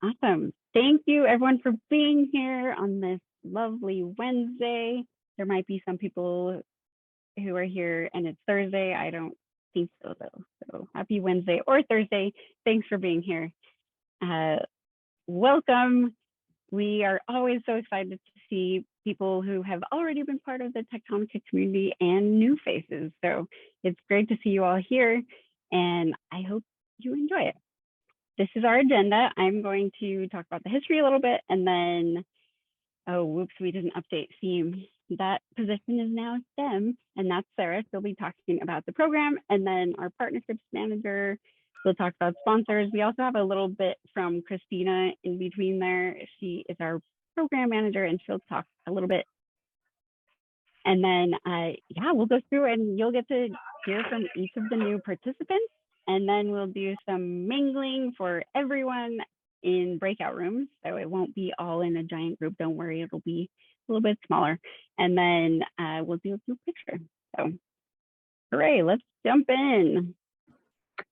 Awesome. Thank you everyone for being here on this lovely Wednesday. There might be some people who are here and it's Thursday. I don't think so though. So happy Wednesday or Thursday. Thanks for being here. Uh, Welcome. We are always so excited to see people who have already been part of the Techtonica community and new faces. So it's great to see you all here and I hope you enjoy it. This is our agenda. I'm going to talk about the history a little bit and then, oh, whoops, we didn't update theme. That position is now STEM, and that's Sarah. She'll be talking about the program, and then our partnerships manager will talk about sponsors. We also have a little bit from Christina in between there. She is our program manager, and she'll talk a little bit. And then, yeah, we'll go through and you'll get to hear from each of the new participants. And then we'll do some mingling for everyone in breakout rooms. So it won't be all in a giant group. Don't worry, it'll be a little bit smaller. And then we'll do a group picture. So hooray, let's jump in.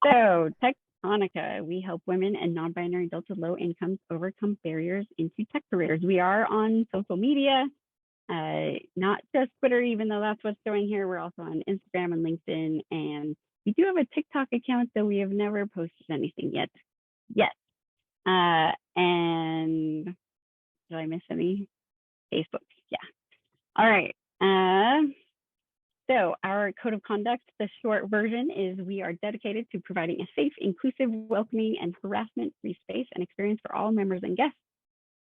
So Techtonica, we help women and non-binary adults with low incomes overcome barriers into tech careers. We are on social media, not just Twitter, even though that's what's showing here. We're also on Instagram and LinkedIn, and we do have a TikTok account, though we have never posted anything yet. And did I miss any? Facebook, yeah. All right. So our code of conduct, the short version is we are dedicated to providing a safe, inclusive, welcoming, and harassment-free space and experience for all members and guests,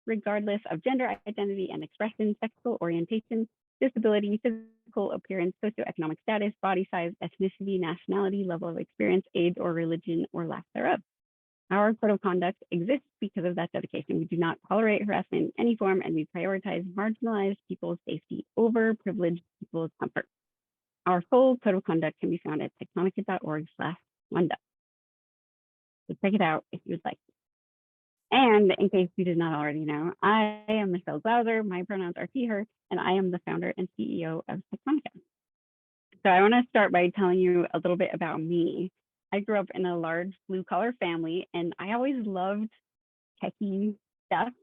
regardless of gender identity and expression, sexual orientation, disability, physical appearance, socioeconomic status, body size, ethnicity, nationality, level of experience, age, or religion, or lack thereof. Our code of conduct exists because of that dedication. We do not tolerate harassment in any form, and we prioritize marginalized people's safety over privileged people's comfort. Our full code of conduct can be found at techtonica.org/Wanda. So check it out if you would like. And in case you did not already know, I am Michelle Glauser. My pronouns are he, her, and I am the founder and CEO of Techtonica. So I want to start by telling you a little bit about me. I grew up in a large blue-collar family, and I always loved techie stuff.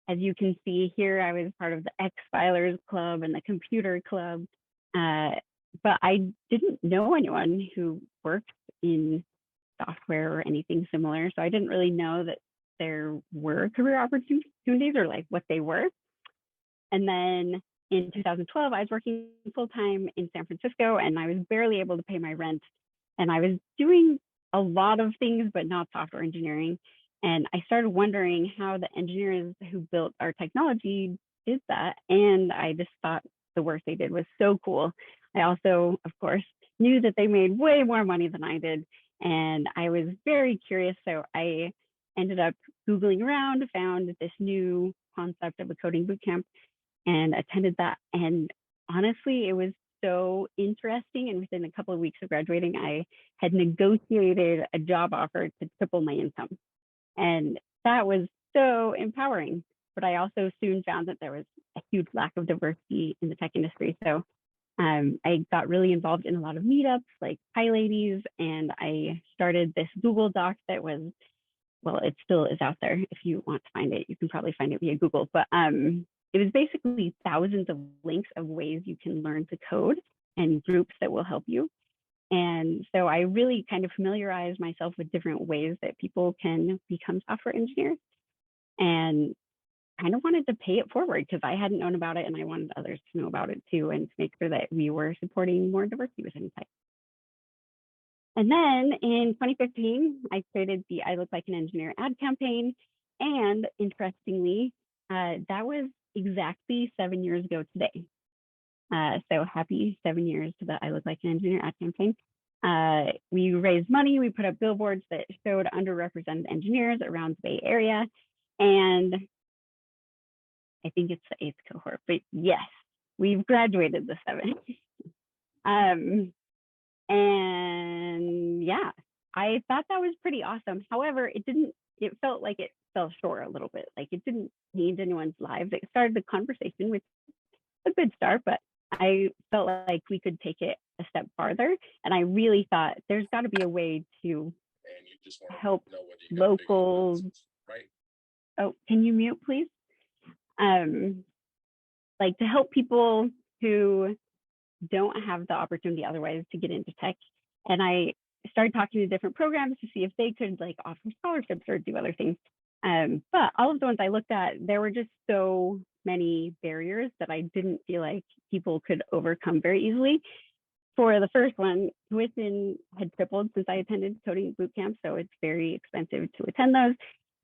As you can see here, I was part of the X-Filers Club and the Computer Club, but I didn't know anyone who worked in software or anything similar, so I didn't really know that there were career opportunities or like what they were. And then in 2012, I was working full-time in San Francisco and I was barely able to pay my rent. And I was doing a lot of things, but not software engineering. And I started wondering how the engineers who built our technology did that. And I just thought the work they did was so cool. I also, of course, knew that they made way more money than I did. And I was very curious. So I ended up Googling around, found this new concept of a coding bootcamp and attended that. And honestly, it was so interesting. And within a couple of weeks of graduating, I had negotiated a job offer to triple my income. And that was so empowering. But I also soon found that there was a huge lack of diversity in the tech industry. So I got really involved in a lot of meetups like PyLadies, and I started this Google Doc that was, well, it still is out there. If you want to find it, you can probably find it via Google. But it was basically thousands of links of ways you can learn to code and groups that will help you. And so I really kind of familiarized myself with different ways that people can become software engineers and kind of wanted to pay it forward because I hadn't known about it and I wanted others to know about it too and to make sure that we were supporting more diversity within tech. And then in 2015, I created the I Look Like an Engineer ad campaign. And interestingly, that was exactly 7 years ago today. So happy 7 years to the I Look Like an Engineer ad campaign. We raised money, we put up billboards that showed underrepresented engineers around the Bay Area. And I think it's the 8th cohort, but yes, we've graduated the 7th. And yeah, I thought that was pretty awesome. However, it felt like it fell short a little bit. Like it didn't change anyone's lives. It started the conversation, which was a good start, but I felt like we could take it a step farther. And I really thought there's got to be a way to help local Oh, can you mute, please? Like to help people who don't have the opportunity otherwise to get into tech. And I started talking to different programs to see if they could like offer scholarships or do other things. But all of the ones I looked at, there were just so many barriers that I didn't feel like people could overcome very easily. For the first one, tuition had tripled since I attended coding boot camp, so it's very expensive to attend those.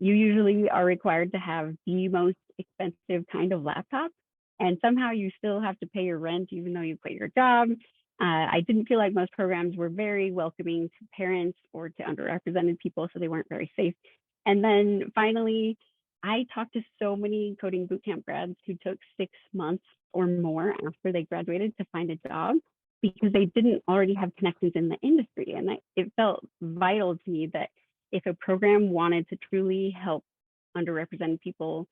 You usually are required to have the most expensive kind of laptop, and somehow you still have to pay your rent even though you quit your job. I didn't feel like most programs were very welcoming to parents or to underrepresented people, so they weren't very safe. And then finally, I talked to so many coding bootcamp grads who took 6 months or more after they graduated to find a job because they didn't already have connections in the industry. And it felt vital to me that if a program wanted to truly help underrepresented people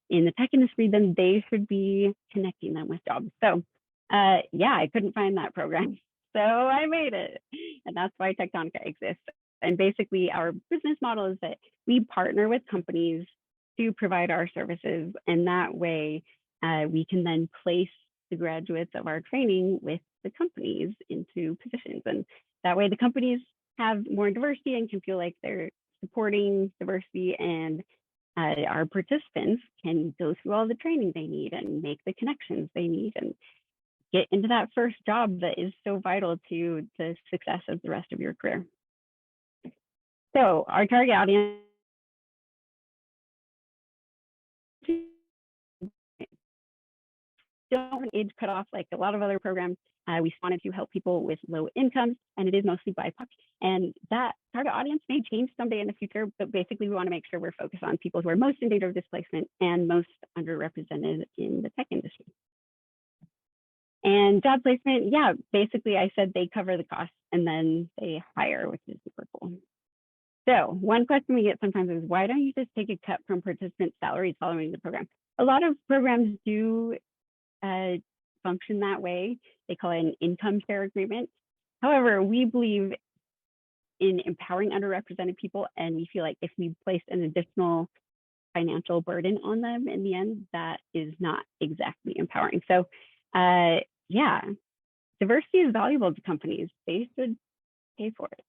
in the tech industry, then they should be connecting them with jobs. So yeah, I couldn't find that program. So I made it. And that's why Techtonica exists. And basically our business model is that we partner with companies to provide our services. And that way we can then place the graduates of our training with the companies into positions. And that way the companies have more diversity and can feel like they're supporting diversity, and our participants can go through all the training they need and make the connections they need and get into that first job that is so vital to the success of the rest of your career. So our target audience don't age cutoff like a lot of other programs. We wanted to help people with low incomes, and it is mostly BIPOC. And that target audience may change someday in the future, but basically we want to make sure we're focused on people who are most in danger of displacement and most underrepresented in the tech industry. And job placement, yeah, basically I said they cover the costs and then they hire, which is super cool. So one question we get sometimes is, why don't you just take a cut from participant salaries following the program? A lot of programs do function that way. They call it an income share agreement. However, we believe in empowering underrepresented people, and we feel like if we place an additional financial burden on them in the end, that is not exactly empowering. So yeah, diversity is valuable to companies. They should pay for it.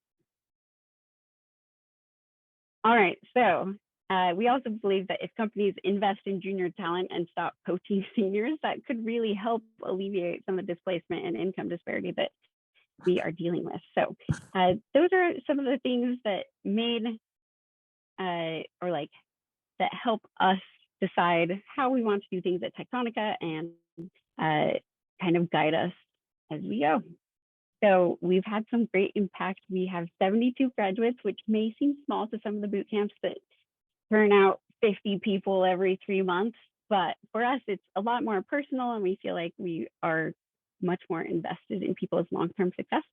All right, so we also believe that if companies invest in junior talent and stop poaching seniors, that could really help alleviate some of the displacement and income disparity that we are dealing with. So those are some of the things that made or like that help us decide how we want to do things at Techtonica and kind of guide us as we go. So we've had some great impact. We have 72 graduates, which may seem small to some of the boot camps that turn out 50 people every 3 months. But for us, it's a lot more personal, and we feel like we are much more invested in people's long-term success.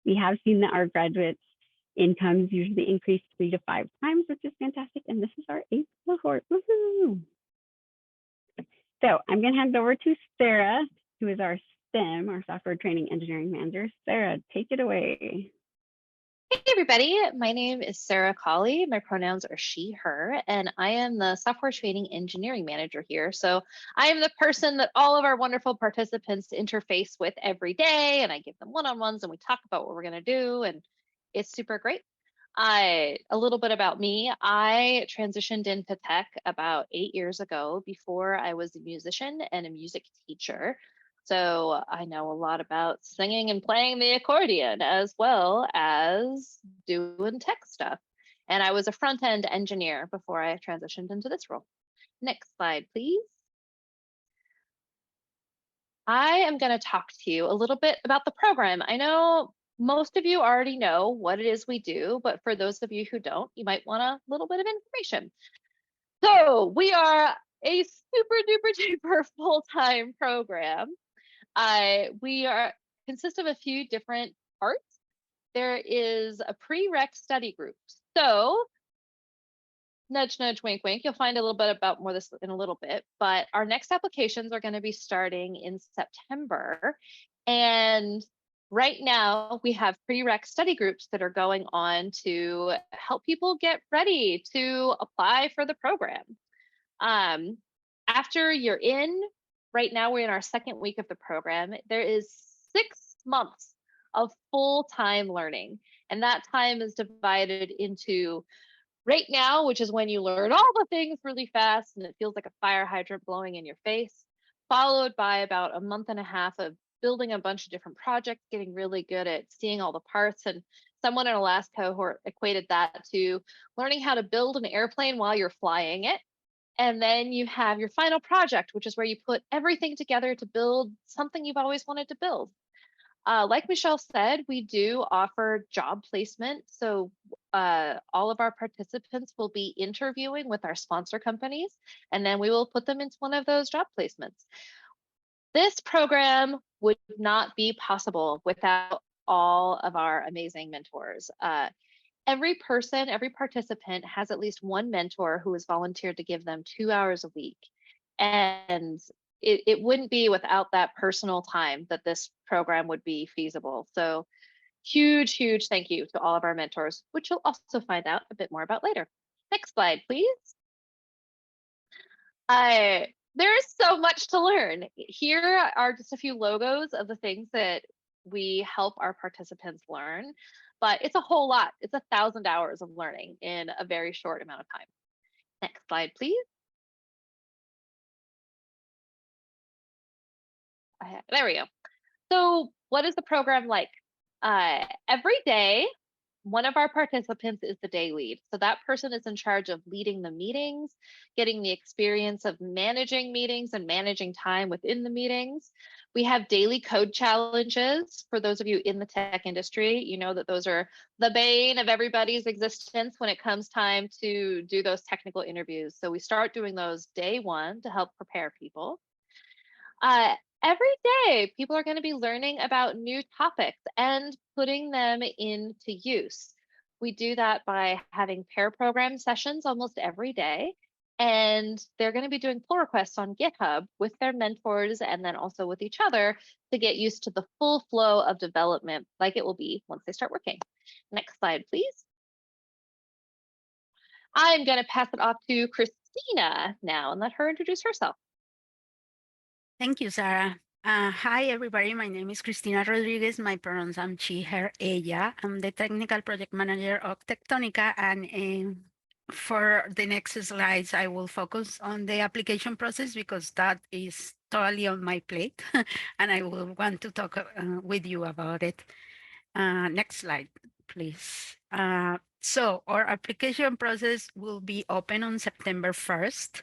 We have seen that our graduates' incomes usually increase 3 to 5 times, which is fantastic. And this is our 8th cohort. Woohoo! So I'm going to hand it over to Sarah, who is our STEM, our software training engineering manager. Sarah, take it away. Hey everybody, my name is Sarah Colley. My pronouns are she, her, and I am the software training engineering manager here. So I am the person that all of our wonderful participants interface with every day, and I give them one-on-ones and we talk about what we're going to do, and it's super great. A little bit about me. I transitioned into tech about 8 years ago. Before I was a musician and a music teacher. So I know a lot about singing and playing the accordion as well as doing tech stuff. And I was a front-end engineer before I transitioned into this role. Next slide, please. I am going to talk to you a little bit about the program. I know most of you already know what it is we do, but for those of you who don't, you might want a little bit of information. So we are a super duper duper full-time program. We consist of a few different parts. There is a prereq study group. So nudge, nudge, wink, wink. You'll find a little bit about more this in a little bit, but our next applications are going to be starting in September. And right now we have prereq study groups that are going on to help people get ready to apply for the program. After you're in, right now we're in our second week of the program, there is 6 months of full-time learning. And that time is divided into right now, which is when you learn all the things really fast and it feels like a fire hydrant blowing in your face, followed by about a month and a half of building a bunch of different projects, getting really good at seeing all the parts. And someone in a last cohort equated that to learning how to build an airplane while you're flying it. And then you have your final project, which is where you put everything together to build something you've always wanted to build. Like Michelle said, we do offer job placement. So all of our participants will be interviewing with our sponsor companies, and then we will put them into one of those job placements. This program would not be possible without all of our amazing mentors. Every person, every participant has at least one mentor who has volunteered to give them 2 hours a week. And it wouldn't be without that personal time that this program would be feasible. So huge, huge thank you to all of our mentors, which you'll also find out a bit more about later. Next slide, please. There's so much to learn. Here are just a few logos of the things that we help our participants learn, but it's a whole lot. It's 1,000 hours of learning in a very short amount of time. Next slide, please. There we go. So what is the program like? Every day, one of our participants is the day lead. So that person is in charge of leading the meetings, getting the experience of managing meetings and managing time within the meetings. We have daily code challenges. For those of you in the tech industry, you know that those are the bane of everybody's existence when it comes time to do those technical interviews. So we start doing those day one to help prepare people. Every day, people are going to be learning about new topics and putting them into use. We do that by having pair program sessions almost every day. And they're going to be doing pull requests on GitHub with their mentors and then also with each other to get used to the full flow of development like it will be once they start working. Next slide, please. I'm going to pass it off to Christina now and let her introduce herself. Thank you, Sarah. Hi, everybody. My name is Cristina Rodriguez. My pronouns are she, her, ella. I'm the technical project manager of Techtonica. And for the next slides, I will focus on the application process because that is totally on my plate. And I will want to talk with you about it. Next slide, please. So our application process will be open on September 1st.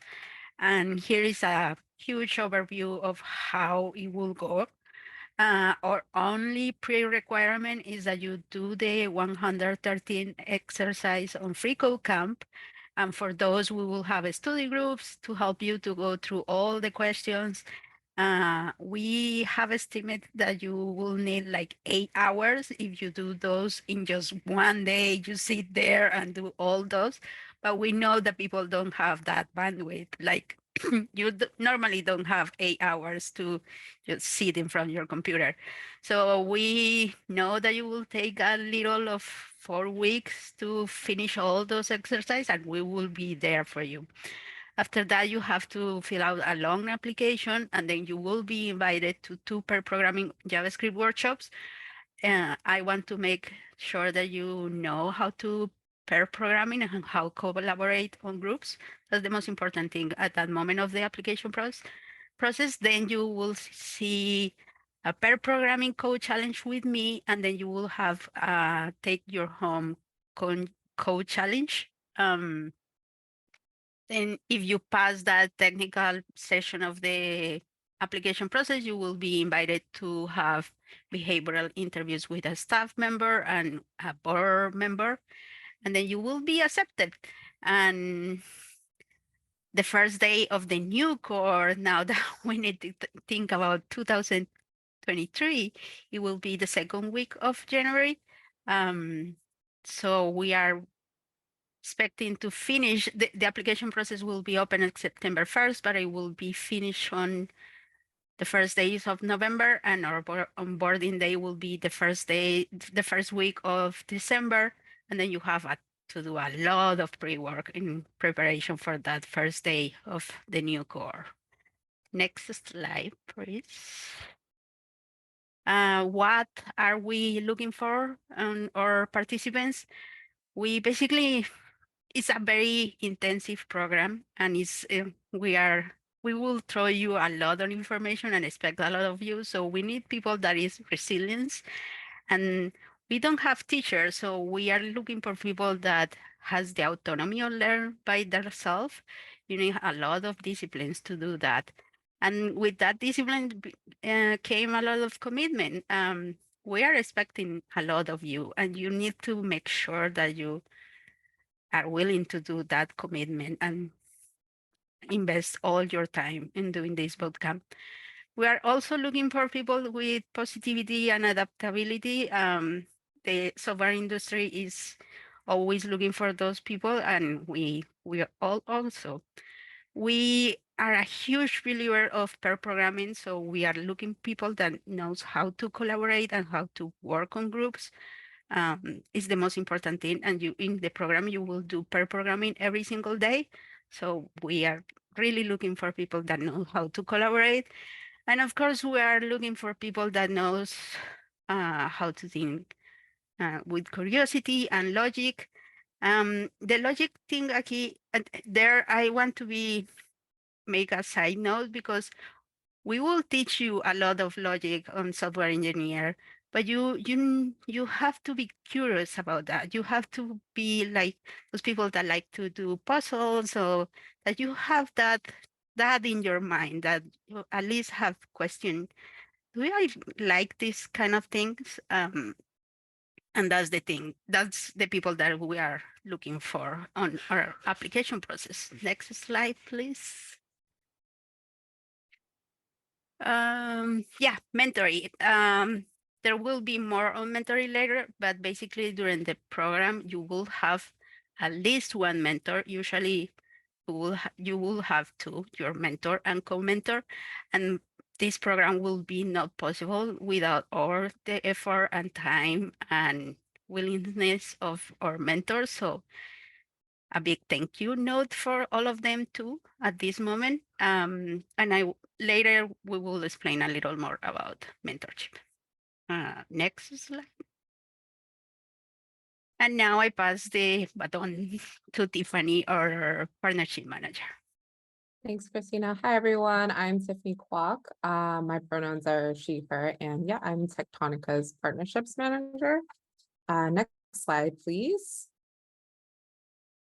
And here is a huge overview of how it will go. Our only pre-requirement is that you do the 113 exercise on Free Code Camp. And for those, we will have study groups to help you to go through all the questions. We have estimated that you will need like 8 hours if you do those in just one day. You sit there and do all those, but we know that people don't have that bandwidth. Like you normally don't have 8 hours to just sit in front of your computer. So we know that you will take a little of 4 weeks to finish all those exercises, and we will be there for you. After that, you have to fill out a long application, and then you will be invited to 2 pair programming JavaScript workshops. I want to make sure that you know how to pair programming and how collaborate on groups. That's the most important thing at that moment of the application process. Then you will see a pair programming code challenge with me, and then you will have take your home code challenge. Then if you pass that technical session of the application process, you will be invited to have behavioral interviews with a staff member and a board member, and then you will be accepted. And the first day of the new cohort, now that we need to think about 2023, it will be the second week of January. So we are expecting to finish, the application process will be open on September 1st, but it will be finished on the first days of November, and our onboarding day will be the first week of December. And then you have a to do a lot of pre-work in preparation for that first day of the new cohort. Next slide, please. What are we looking for on our participants? We basically, it's a very intensive program, and we will throw you a lot of information and expect a lot of you. So we need people that is resilient, and we don't have teachers, so we are looking for people that has the autonomy to learn by themselves. You need a lot of disciplines to do that. And with that discipline came a lot of commitment. We are expecting a lot of you, and you need to make sure that you are willing to do that commitment and invest all your time in doing this bootcamp. We are also looking for people with positivity and adaptability. The software industry is always looking for those people, and we are all also. We are a huge believer of pair programming, so we are looking people that knows how to collaborate and how to work on groups. Is the most important thing, and you in the program you will do pair programming every single day. So we are really looking for people that know how to collaborate, and of course we are looking for people that knows how to think with curiosity and logic. The logic thing aquí, there I want to make a side note, because we will teach you a lot of logic on software engineer, but you have to be curious about that. You have to be like those people that like to do puzzles, so that you have that in your mind, that you at least have question. Do I like these kind of things? And that's the thing. That's the people that we are looking for on our application process. Next slide, please. Yeah, mentoring. There will be more on mentoring later, but basically during the program, you will have at least one mentor. Usually you will have two, your mentor and co-mentor, and this program will be not possible without all the effort and time and willingness of our mentors. So a big thank you note for all of them too at this moment. And later we will explain a little more about mentorship. Next slide. And now I pass the baton to Tiffany, our partnership manager. Thanks, Christina. Hi, everyone. I'm Tiffany Kwok. My pronouns are she, her, and yeah, I'm Techtonica's partnerships manager. Next slide, please.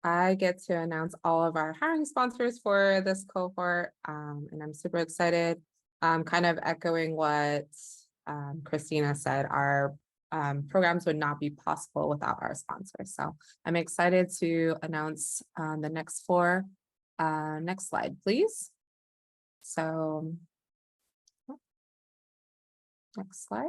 I get to announce all of our hiring sponsors for this cohort, and I'm super excited. Kind of echoing what Christina said, our programs would not be possible without our sponsors. So I'm excited to announce the next four. Next slide, please. So, next slide.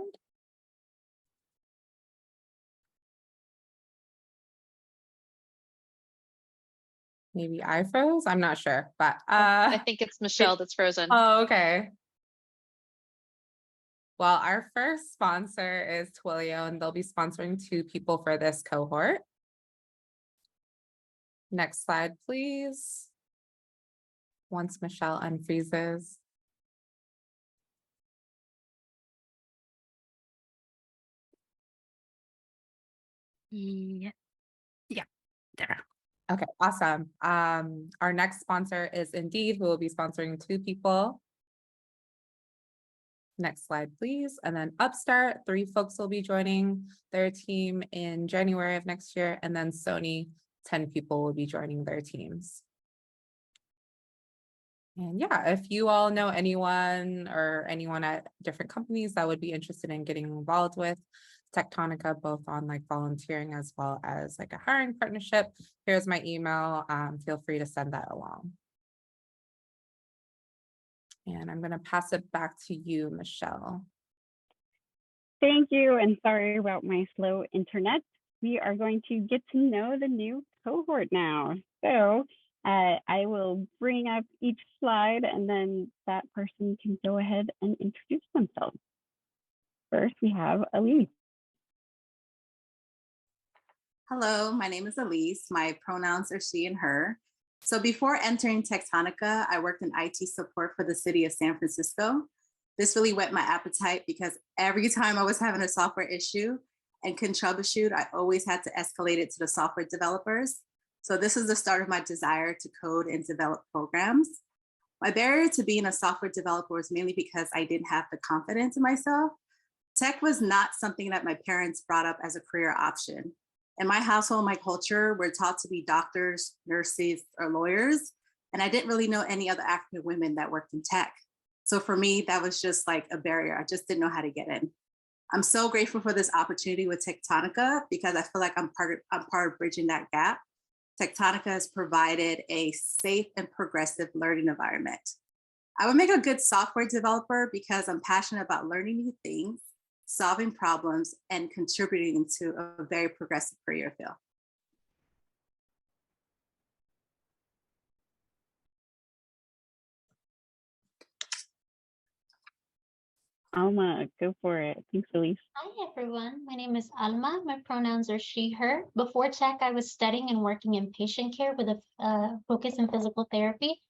Maybe I froze, I'm not sure, but I think it's Michelle that's frozen. Oh, okay. Well, our first sponsor is Twilio, and they'll be sponsoring 2 people for this cohort. Next slide, please. Once Michelle unfreezes. Yeah, there. Okay, awesome. Our next sponsor is Indeed, who will be sponsoring 2 people. Next slide, please. And then Upstart, 3 folks will be joining their team in January of next year. And then Sony, 10 people will be joining their teams. And yeah, if you all know anyone or anyone at different companies that would be interested in getting involved with Techtonica, both on like volunteering as well as like a hiring partnership, here's my email. Feel free to send that along. And I'm going to pass it back to you, Michelle. Thank you, and sorry about my slow internet. We are going to get to know the new cohort now. So I will bring up each slide, and then that person can go ahead and introduce themselves. First, we have Elise. Hello, my name is Elise. My pronouns are she and her. So before entering Techtonica, I worked in IT support for the city of San Francisco. This really whet my appetite because every time I was having a software issue and couldn't troubleshoot, I always had to escalate it to the software developers. So this is the start of my desire to code and develop programs. My barrier to being a software developer was mainly because I didn't have the confidence in myself. Tech was not something that my parents brought up as a career option. In my household, my culture, we're taught to be doctors, nurses, or lawyers. And I didn't really know any other African women that worked in tech. So for me, that was just like a barrier. I just didn't know how to get in. I'm so grateful for this opportunity with Techtonica because I feel like I'm part of bridging that gap. Techtonica has provided a safe and progressive learning environment. I would make a good software developer because I'm passionate about learning new things, solving problems, and contributing to a very progressive career field. Alma, go for it. Thanks, Elise. Hi everyone, my name is Alma. My pronouns are she, her. Before tech, I was studying and working in patient care with a focus in physical therapy.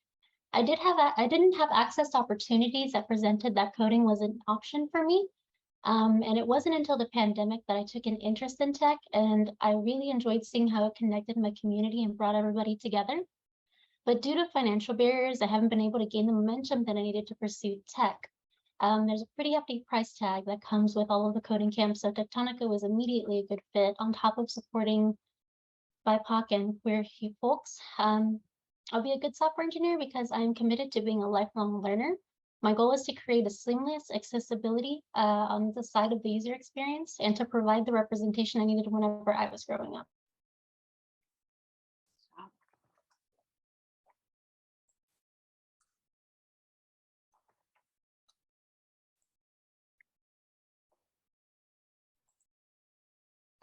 I didn't have access to opportunities that presented that coding was an option for me. And it wasn't until the pandemic that I took an interest in tech, and I really enjoyed seeing how it connected my community and brought everybody together. But due to financial barriers, I haven't been able to gain the momentum that I needed to pursue tech. There's a pretty hefty price tag that comes with all of the coding camps, so Techtonica was immediately a good fit on top of supporting BIPOC and queer folks. I'll be a good software engineer because I am committed to being a lifelong learner. My goal is to create a seamless accessibility on the side of the user experience and to provide the representation I needed whenever I was growing up.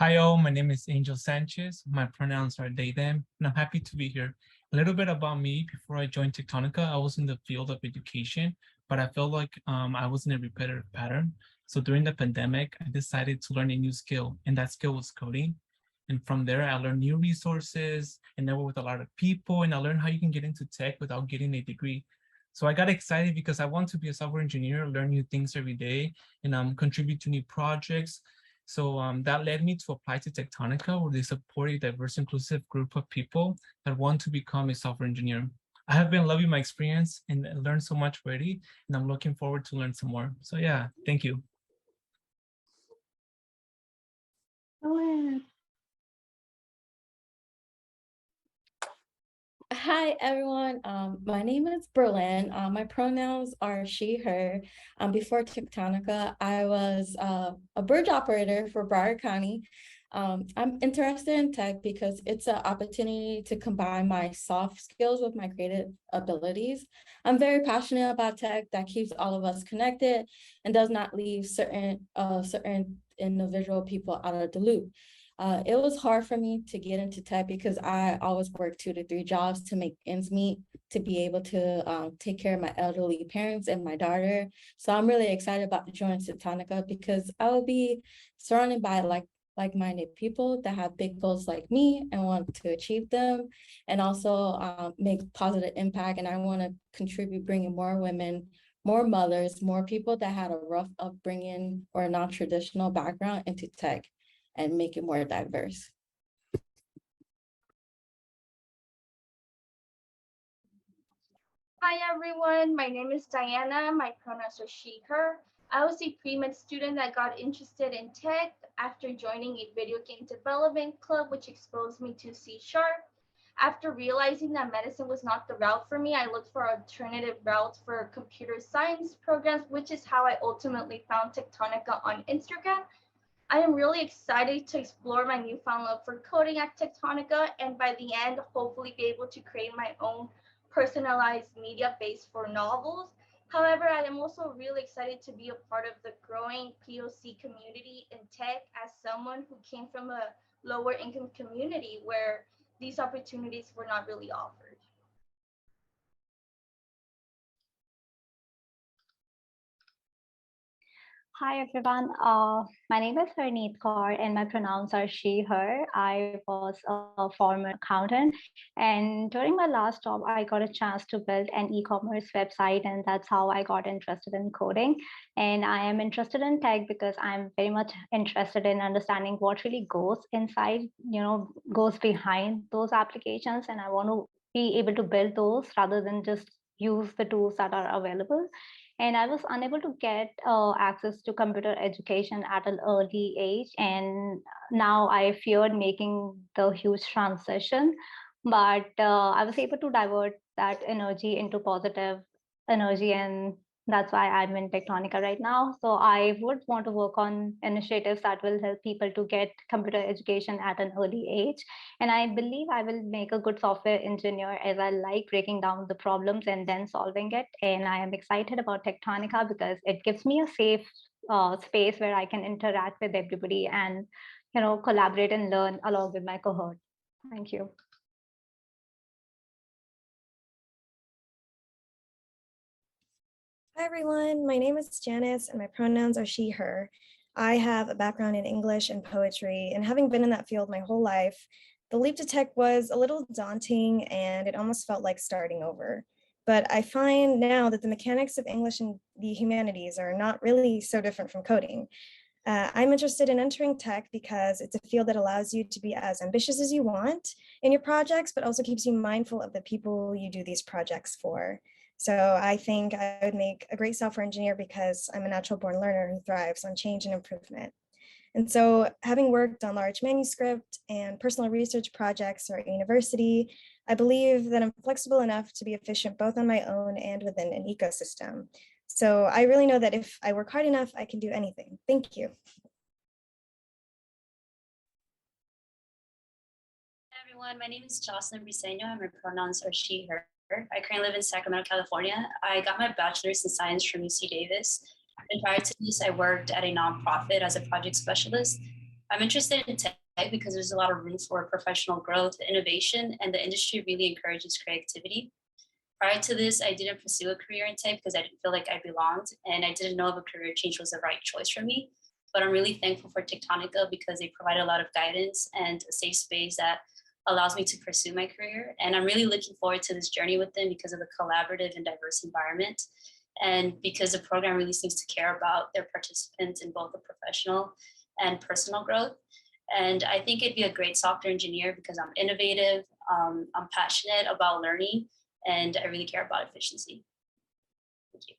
Hi all, my name is Angel Sanchez. My pronouns are they, them, and I'm happy to be here. A little bit about me. Before I joined Techtonica, I was in the field of education, but I felt like I was in a repetitive pattern. So during the pandemic, I decided to learn a new skill, and that skill was coding. And from there, I learned new resources and network with a lot of people, and I learned how you can get into tech without getting a degree. So I got excited because I want to be a software engineer, learn new things every day, and contribute to new projects. So that led me to apply to Techtonica, where they support a diverse, inclusive group of people that want to become a software engineer. I have been loving my experience and learned so much already, and I'm looking forward to learn some more. So yeah, thank you. Go ahead. Hi, everyone. My name is Berlin. My pronouns are she, her. Before Techtonica, I was a bridge operator for Broward County. I'm interested in tech because it's an opportunity to combine my soft skills with my creative abilities. I'm very passionate about tech that keeps all of us connected and does not leave certain individual people out of the loop. It was hard for me to get into tech because I always worked 2 to 3 jobs to make ends meet, to be able to take care of my elderly parents and my daughter. So I'm really excited about joining Techtonica because I will be surrounded by like-minded people that have big goals like me and want to achieve them, and also make positive impact. And I want to contribute bringing more women, more mothers, more people that had a rough upbringing or a non-traditional background into tech and make it more diverse. Hi everyone, my name is Diana. My pronouns are she, her. I was a pre-med student that got interested in tech after joining a video game development club, which exposed me to C#. After realizing that medicine was not the route for me, I looked for alternative routes for computer science programs, which is how I ultimately found Techtonica on Instagram. I am really excited to explore my newfound love for coding at Techtonica, and by the end, hopefully be able to create my own personalized media base for novels. However, I am also really excited to be a part of the growing POC community in tech as someone who came from a lower income community where these opportunities were not really offered. Hi everyone. My name is Harneet Kaur and my pronouns are she, her. I was a former accountant, and during my last job, I got a chance to build an e-commerce website, and that's how I got interested in coding. And I am interested in tech because I'm very much interested in understanding what really goes inside, goes behind those applications, and I want to be able to build those rather than just use the tools that are available. And I was unable to get access to computer education at an early age, and now I feared making the huge transition, but I was able to divert that energy into positive energy, and that's why I'm in Techtonica right now. So I would want to work on initiatives that will help people to get computer education at an early age. And I believe I will make a good software engineer, as I like breaking down the problems and then solving it. And I am excited about Techtonica because it gives me a safe space where I can interact with everybody and, collaborate and learn along with my cohort. Thank you. Hi everyone, my name is Janice and my pronouns are she, her. I have a background in English and poetry, and having been in that field my whole life, the leap to tech was a little daunting and it almost felt like starting over. But I find now that the mechanics of English and the humanities are not really so different from coding. I'm interested in entering tech because it's a field that allows you to be as ambitious as you want in your projects, but also keeps you mindful of the people you do these projects for. So I think I would make a great software engineer because I'm a natural born learner who thrives on change and improvement. And so having worked on large manuscript and personal research projects at university, I believe that I'm flexible enough to be efficient both on my own and within an ecosystem. So I really know that if I work hard enough, I can do anything. Thank you. Hi everyone, my name is Jocelyn Briseño and my pronouns are she, her. I currently live in Sacramento, California. I got my bachelor's in science from UC Davis. And prior to this, I worked at a nonprofit as a project specialist. I'm interested in tech because there's a lot of room for professional growth, innovation, and the industry really encourages creativity. Prior to this, I didn't pursue a career in tech because I didn't feel like I belonged, and I didn't know if a career change was the right choice for me. But I'm really thankful for Techtonica because they provide a lot of guidance and a safe space that allows me to pursue my career. And I'm really looking forward to this journey with them because of the collaborative and diverse environment. And because the program really seems to care about their participants in both the professional and personal growth. And I think it'd be a great software engineer because I'm innovative, I'm passionate about learning, and I really care about efficiency. Thank you.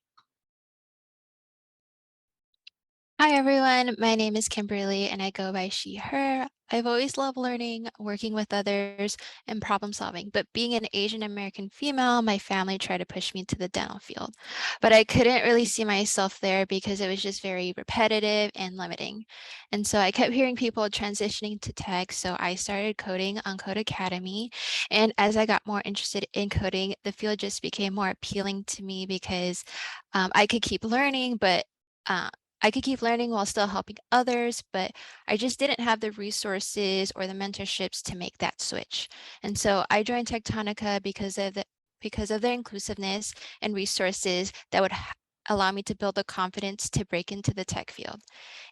Hi everyone, my name is Kimberly and I go by she, her. I've always loved learning, working with others, and problem solving, but being an Asian American female, my family tried to push me into the dental field, but I couldn't really see myself there because it was just very repetitive and limiting. And so I kept hearing people transitioning to tech, so I started coding on Code Academy. And as I got more interested in coding, the field just became more appealing to me because I could keep learning, but I could keep learning while still helping others, but I just didn't have the resources or the mentorships to make that switch. And so I joined Techtonica because of their inclusiveness and resources that would allow me to build the confidence to break into the tech field.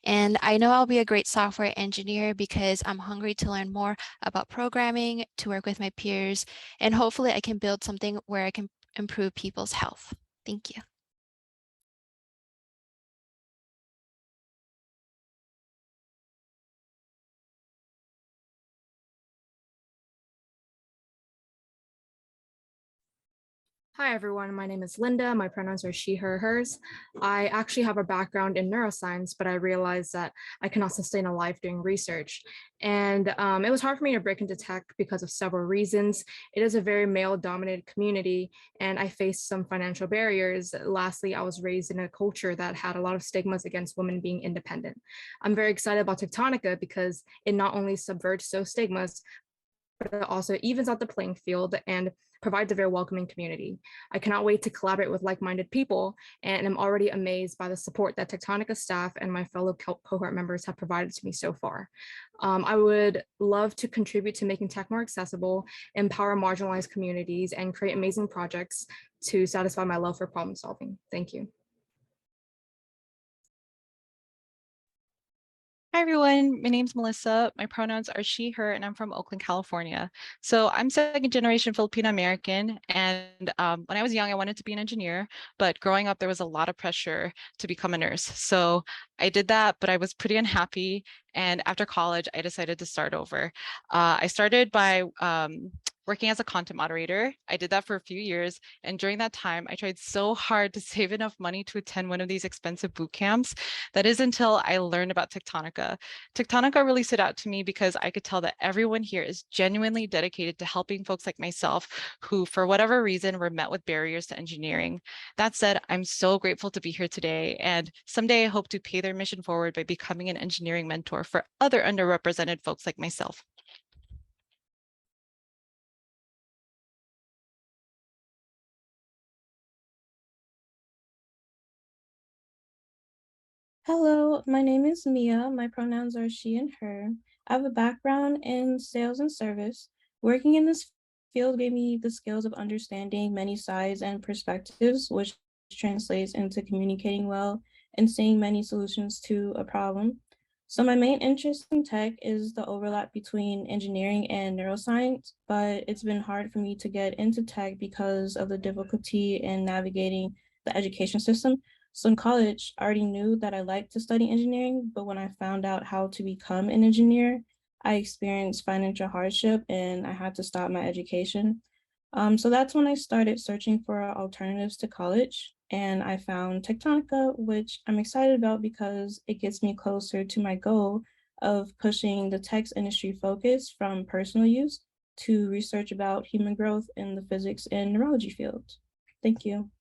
And I know I'll be a great software engineer because I'm hungry to learn more about programming, to work with my peers, and hopefully I can build something where I can improve people's health. Thank you. Hi everyone, my name is Linda. My pronouns are she, her, hers. I actually have a background in neuroscience, but I realized that I cannot sustain a life doing research. And it was hard for me to break into tech because of several reasons. It is a very male-dominated community, and I faced some financial barriers. Lastly, I was raised in a culture that had a lot of stigmas against women being independent. I'm very excited about Techtonica because it not only subverts those stigmas, but it also evens out the playing field and provides a very welcoming community. I cannot wait to collaborate with like-minded people, and I'm already amazed by the support that Techtonica staff and my fellow cohort members have provided to me so far. I would love to contribute to making tech more accessible, empower marginalized communities, and create amazing projects to satisfy my love for problem solving. Thank you. Hi everyone, my name's Melissa. My pronouns are she, her, and I'm from Oakland, California. So I'm second generation Filipino American, and when I was young, I wanted to be an engineer, but growing up, there was a lot of pressure to become a nurse. So I did that, but I was pretty unhappy. And after college, I decided to start over. I started by working as a content moderator. I did that for a few years. And during that time, I tried so hard to save enough money to attend one of these expensive boot camps. That is until I learned about Techtonica. Techtonica really stood out to me because I could tell that everyone here is genuinely dedicated to helping folks like myself who, for whatever reason, were met with barriers to engineering. That said, I'm so grateful to be here today. And someday I hope to pay their mission forward by becoming an engineering mentor for other underrepresented folks like myself. Hello, my name is Mia. My pronouns are she and her. I have a background in sales and service. Working in this field gave me the skills of understanding many sides and perspectives, which translates into communicating well and seeing many solutions to a problem. So my main interest in tech is the overlap between engineering and neuroscience, but it's been hard for me to get into tech because of the difficulty in navigating the education system. So in college, I already knew that I liked to study engineering, but when I found out how to become an engineer, I experienced financial hardship and I had to stop my education. So that's when I started searching for alternatives to college, and I found Techtonica, which I'm excited about because it gets me closer to my goal of pushing the tech industry focus from personal use to research about human growth in the physics and neurology fields. Thank you.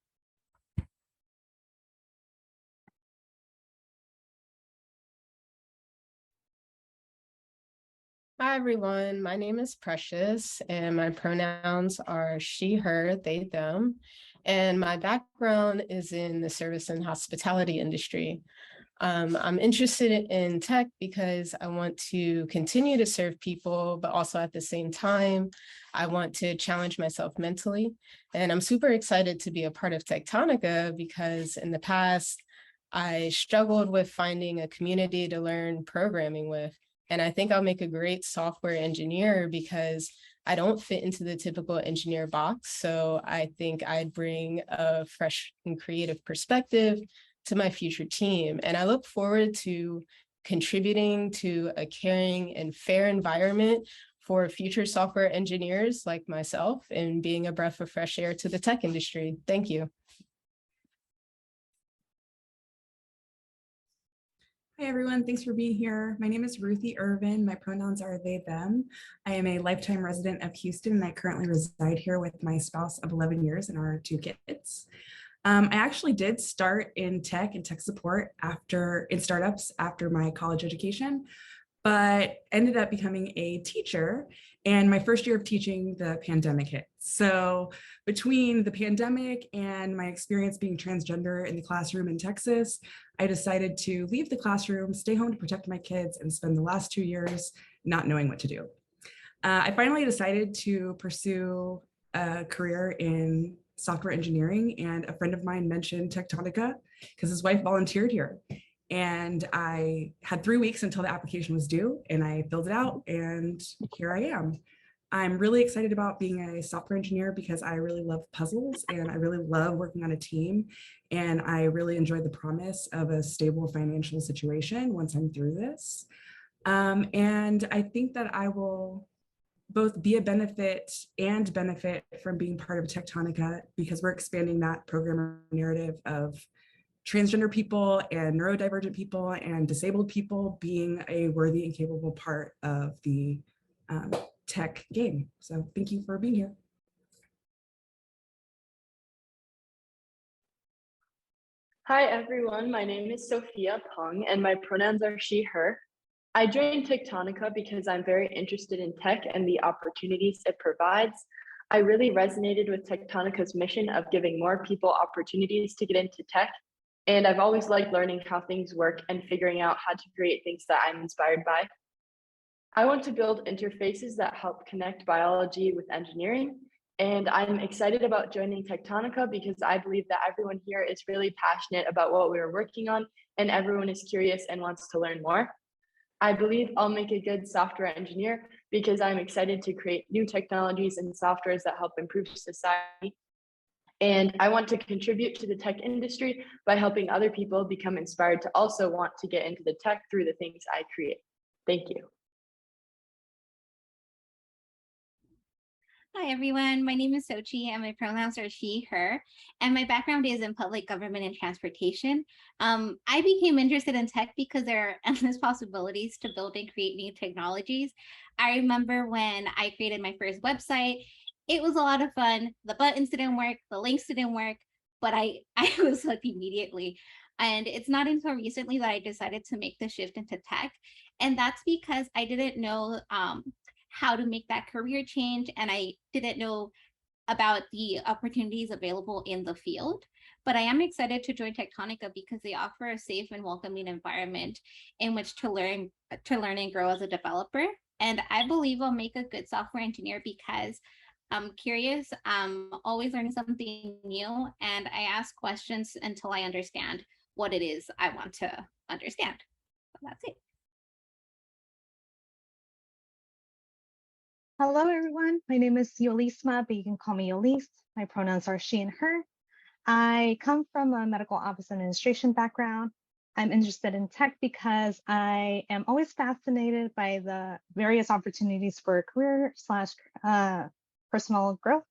Hi, everyone. My name is Precious, and my pronouns are she, her, they, them. And my background is in the service and hospitality industry. I'm interested in tech because I want to continue to serve people, but also at the same time, I want to challenge myself mentally. And I'm super excited to be a part of Techtonica because in the past, I struggled with finding a community to learn programming with. And I think I'll make a great software engineer because I don't fit into the typical engineer box. So I think I'd bring a fresh and creative perspective to my future team. And I look forward to contributing to a caring and fair environment for future software engineers like myself and being a breath of fresh air to the tech industry. Thank you. Hi, everyone. Thanks for being here. My name is Ruthie Irvin. My pronouns are they, them. I am a lifetime resident of Houston, and I currently reside here with my spouse of 11 years and our 2 kids. I actually did start in tech and tech support in startups after my college education, but ended up becoming a teacher. And my first year of teaching, the pandemic hit. So between the pandemic and my experience being transgender in the classroom in Texas, I decided to leave the classroom, stay home to protect my kids, and spend the last 2 years not knowing what to do. I finally decided to pursue a career in software engineering, and a friend of mine mentioned Techtonica because his wife volunteered here. And I had 3 weeks until the application was due, and I filled it out, and here I am. I'm really excited about being a software engineer because I really love puzzles and I really love working on a team. And I really enjoy the promise of a stable financial situation once I'm through this. And I think that I will both be a benefit and benefit from being part of Techtonica because we're expanding that program narrative of transgender people and neurodivergent people and disabled people being a worthy and capable part of the tech game. So thank you for being here. Hi everyone, my name is Sophia Peng and my pronouns are she, her. I joined Techtonica because I'm very interested in tech and the opportunities it provides. I really resonated with Techtonica's mission of giving more people opportunities to get into tech. And I've always liked learning how things work and figuring out how to create things that I'm inspired by. I want to build interfaces that help connect biology with engineering. And I'm excited about joining Techtonica because I believe that everyone here is really passionate about what we're working on and everyone is curious and wants to learn more. I believe I'll make a good software engineer because I'm excited to create new technologies and softwares that help improve society. And I want to contribute to the tech industry by helping other people become inspired to also want to get into the tech through the things I create. Thank you. Hi, everyone. My name is Sochi, and my pronouns are she, her, and my background is in public government and transportation. I became interested in tech because there are endless possibilities to build and create new technologies. I remember when I created my first website, it was a lot of fun. The buttons didn't work, the links didn't work, but I was hooked immediately. And it's not until recently that I decided to make the shift into tech. And that's because I didn't know how to make that career change, and I didn't know about the opportunities available in the field. But I am excited to join Techtonica because they offer a safe and welcoming environment in which to learn and grow as a developer. And I believe I'll make a good software engineer because I'm curious, I'm always learning something new, and I ask questions until I understand what it is I want to understand. So that's it. Hello, everyone. My name is Yolisma, but you can call me Yolise. My pronouns are she and her. I come from a medical office administration background. I'm interested in tech because I am always fascinated by the various opportunities for career / personal growth.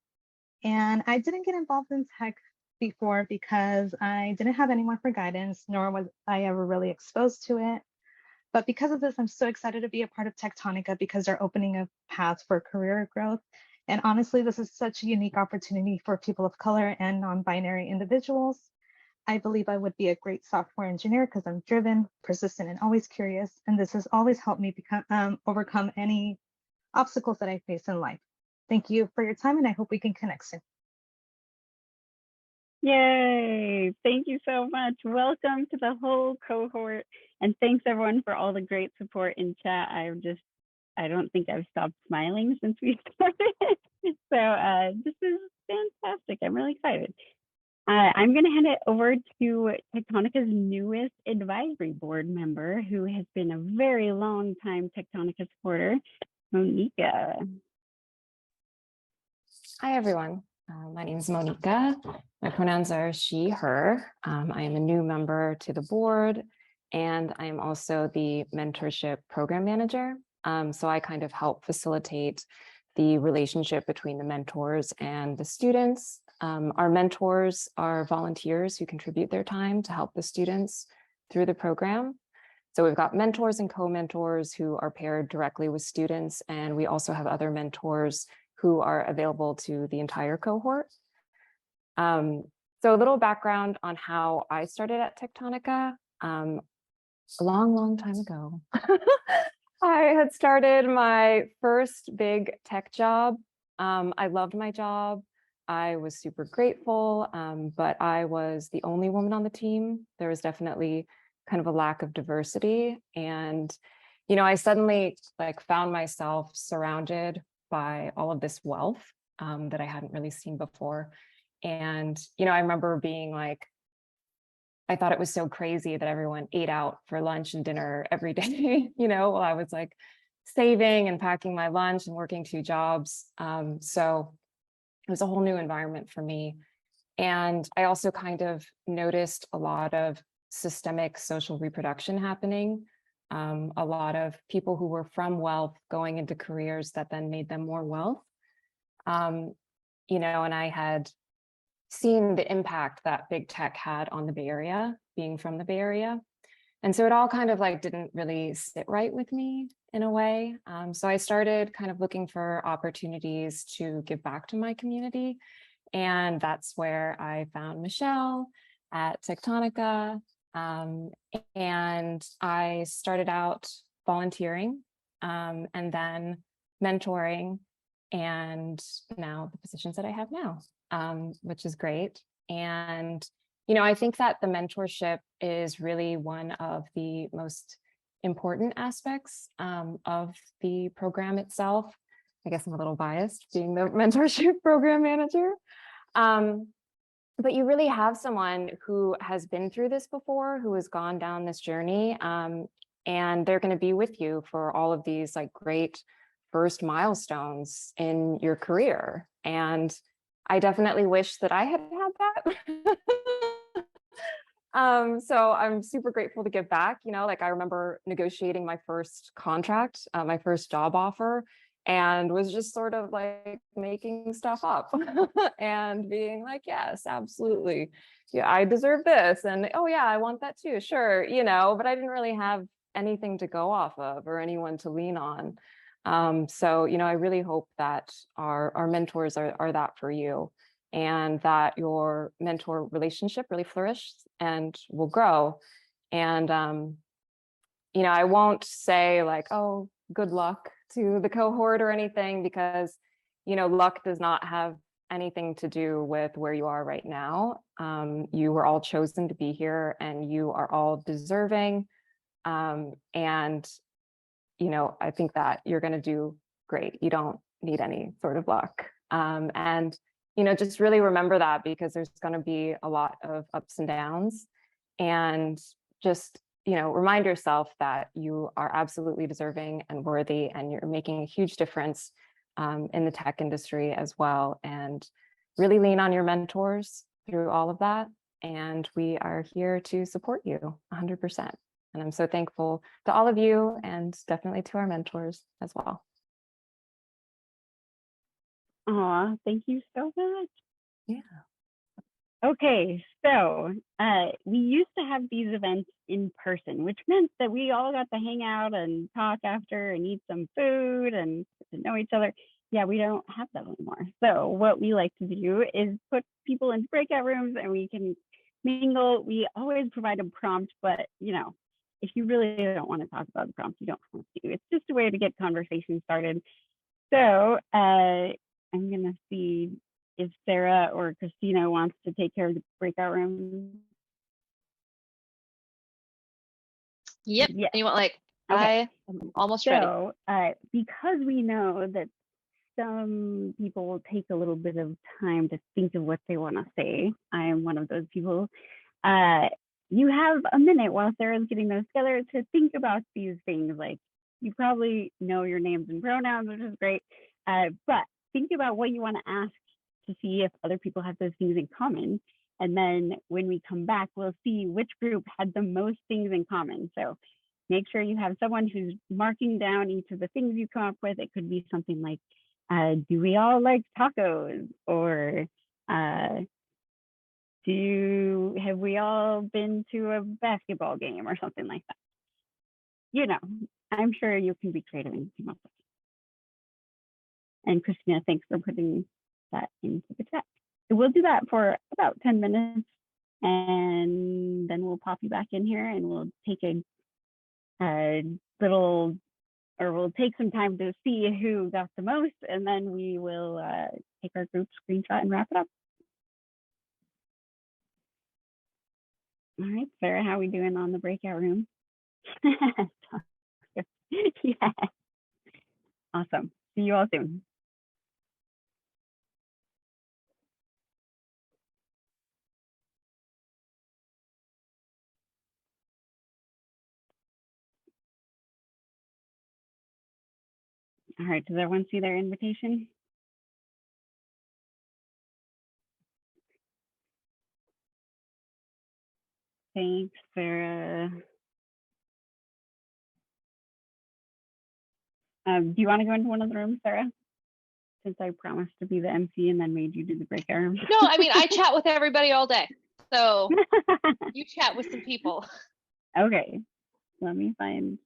And I didn't get involved in tech before because I didn't have anyone for guidance, nor was I ever really exposed to it. But because of this, I'm so excited to be a part of Techtonica because they're opening a path for career growth. And honestly, this is such a unique opportunity for people of color and non-binary individuals. I believe I would be a great software engineer because I'm driven, persistent, and always curious. And this has always helped me overcome any obstacles that I face in life. Thank you for your time, and I hope we can connect soon. Yay! Thank you so much. Welcome to the whole cohort. And thanks everyone for all the great support in chat. I don't think I've stopped smiling since we started. So this is fantastic. I'm really excited. I'm going to hand it over to Techtonica's newest advisory board member, who has been a very long time Techtonica supporter, Monica. Hi, everyone. My name is Monica. My pronouns are she, her. I am a new member to the board, and I am also the mentorship program manager. So I kind of help facilitate the relationship between the mentors and the students. Our mentors are volunteers who contribute their time to help the students through the program. So we've got mentors and co-mentors who are paired directly with students, and we also have other mentors who are available to the entire cohort. So a little background on how I started at Techtonica. A long time ago. I had started my first big tech job. I loved my job. I was super grateful, but I was the only woman on the team. There was definitely kind of a lack of diversity. And, I suddenly found myself surrounded by all of this wealth that I hadn't really seen before. And, I remember being I thought it was so crazy that everyone ate out for lunch and dinner every day, while I was saving and packing my lunch and working 2 jobs. So it was a whole new environment for me. And I also kind of noticed a lot of systemic social reproduction happening. A lot of people who were from wealth going into careers that then made them more wealth. And I had seen the impact that big tech had on the Bay Area, being from the Bay Area. And so it all kind of didn't really sit right with me in a way. So I started kind of looking for opportunities to give back to my community. And that's where I found Michelle at Techtonica. And I started out volunteering and then mentoring, and now the positions that I have now, which is great. And, I think that the mentorship is really one of the most important aspects of the program itself. I guess I'm a little biased being the mentorship program manager. But you really have someone who has been through this before, who has gone down this journey. and they're going to be with you for all of these like great first milestones in your career. And I definitely wish that I had that. So I'm super grateful to give back. You know, like I remember negotiating my first contract, my first job offer, and was just sort of like making stuff up and being like, yes, absolutely. Yeah, I deserve this. And oh yeah, I want that too. Sure. You know, but I didn't really have anything to go off of or anyone to lean on. So, you know, I really hope that our mentors are that for you, and that your mentor relationship really flourishes and will grow. And, you know, I won't say like, oh, good luck to the cohort or anything, because, you know, luck does not have anything to do with where you are right now. You were all chosen to be here, and you are all deserving. And, you know, I think that you're going to do great. You don't need any sort of luck. And, you know, just really remember that, because there's going to be a lot of ups and downs. And just, you know, remind yourself that you are absolutely deserving and worthy, and you're making a huge difference in the tech industry as well. And really lean on your mentors through all of that. And we are here to support you 100%. And I'm so thankful to all of you, and definitely to our mentors as well. Aw, thank you so much. Yeah. Okay, so we used to have these events in person, which meant that we all got to hang out and talk after and eat some food and get to know each other. Yeah, we don't have that anymore. So what we like to do is put people into breakout rooms and we can mingle. We always provide a prompt, but you know, if you really don't want to talk about the prompt, you don't have to. It's just a way to get conversation started. So I'm gonna see if Sarah or Christina wants to take care of the breakout room. Yep. Yeah. You want like, Okay. I'm almost ready. So because we know that some people will take a little bit of time to think of what they want to say, I am one of those people. You have a minute while Sarah's getting those together to think about these things. Like, you probably know your names and pronouns, which is great, but think about what you want to ask to see if other people have those things in common. And then when we come back, we'll see which group had the most things in common. So make sure you have someone who's marking down each of the things you come up with. It could be something like, do we all like tacos? Or have we all been to a basketball game or something like that? You know, I'm sure you can be creative and come up with it. And Christina, thanks for putting that into the chat. So we'll do that for about 10 minutes, and then we'll pop you back in here and we'll take we'll take some time to see who got the most, and then we will take our group screenshot and wrap it up. All right, Sarah, how are we doing on the breakout room? Yeah. Awesome. See you all soon. All right, does everyone see their invitation? Thanks, Sarah. Do you want to go into one of the rooms, Sarah? Since I promised to be the MC and then made you do the breakout room. No, I mean, I chat with everybody all day. So you chat with some people. Okay, let me find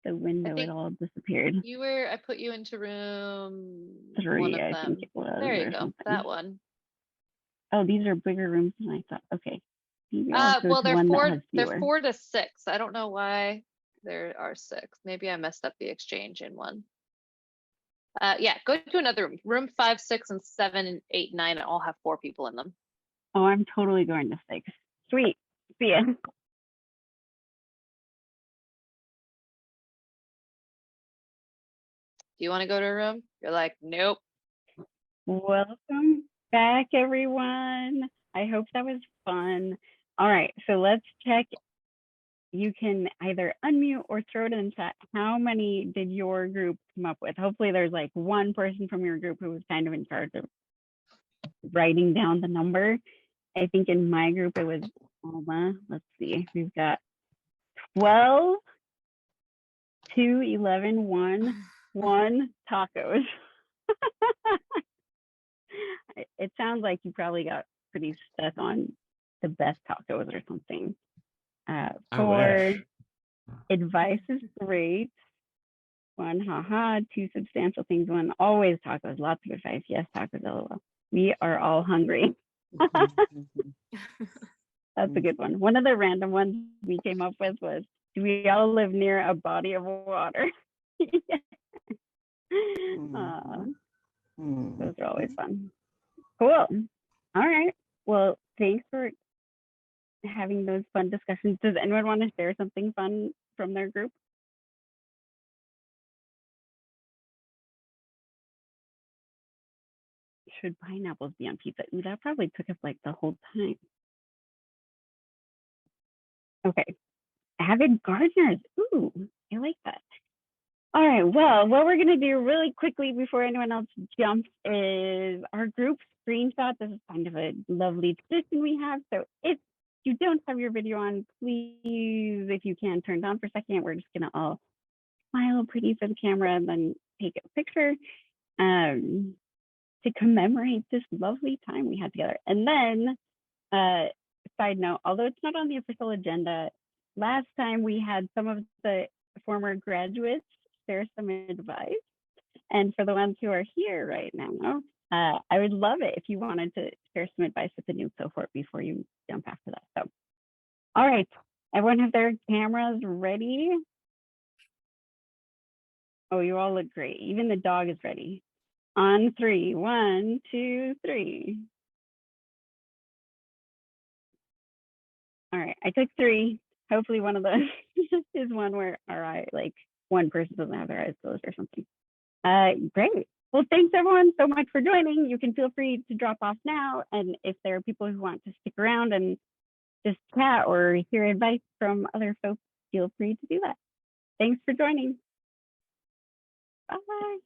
the window. It all disappeared. I put you into room 3, one of I them. think it was. There you or go, something. that one. Oh, these are bigger rooms than I thought. Okay. Maybe I'll go Well, to they're one that four. has They're fewer. 4 to 6. I don't know why there are 6. Maybe I messed up the exchange in one. Yeah, go to another room. Room 5, 6, and 7, 8, 9 all have 4 people in them. Oh, I'm totally going to 6. Sweet. See ya. Do you want to go to a room? You're like, nope. Welcome back, everyone. I hope that was fun. All right, so let's check you can either unmute or throw it in the chat. How many did your group come up with? Hopefully there's like one person from your group who was kind of in charge of writing down the number. I think in my group it was, let's see, we've got 12, 2, 11, 1 tacos. It sounds like you probably got pretty stuck on the best tacos or something. 4, advice is great. 1, haha. 2, substantial things. 1, always tacos. Lots of advice. Yes, tacos. LOL. We are all hungry. That's a good one. One of the random ones we came up with was, do we all live near a body of water? Those are always fun. Cool. All right. Well, thanks for having those fun discussions. Does anyone want to share something fun from their group? Should pineapples be on pizza? Ooh, that probably took us like the whole time. Okay. Avid gardeners. Ooh, I like that. All right. Well, what we're going to do really quickly before anyone else jumps is our group screenshot. This is kind of a lovely tradition we have. So if you don't have your video on, please, if you can, turn it on for a second. We're just going to all smile pretty for the camera and then take a picture to commemorate this lovely time we had together. And then, side note, although it's not on the official agenda, last time we had some of the former graduates share some advice. And for the ones who are here right now, I would love it if you wanted to share some advice with the new cohort before you jump after that. So, all right, everyone have their cameras ready? Oh, you all look great. Even the dog is ready. On 3, 1, 2, 3. All right, I took 3. Hopefully one of those is one where one person doesn't have their eyes closed or something. Great. Well, thanks everyone so much for joining. You can feel free to drop off now. And if there are people who want to stick around and just chat or hear advice from other folks, feel free to do that. Thanks for joining. Bye.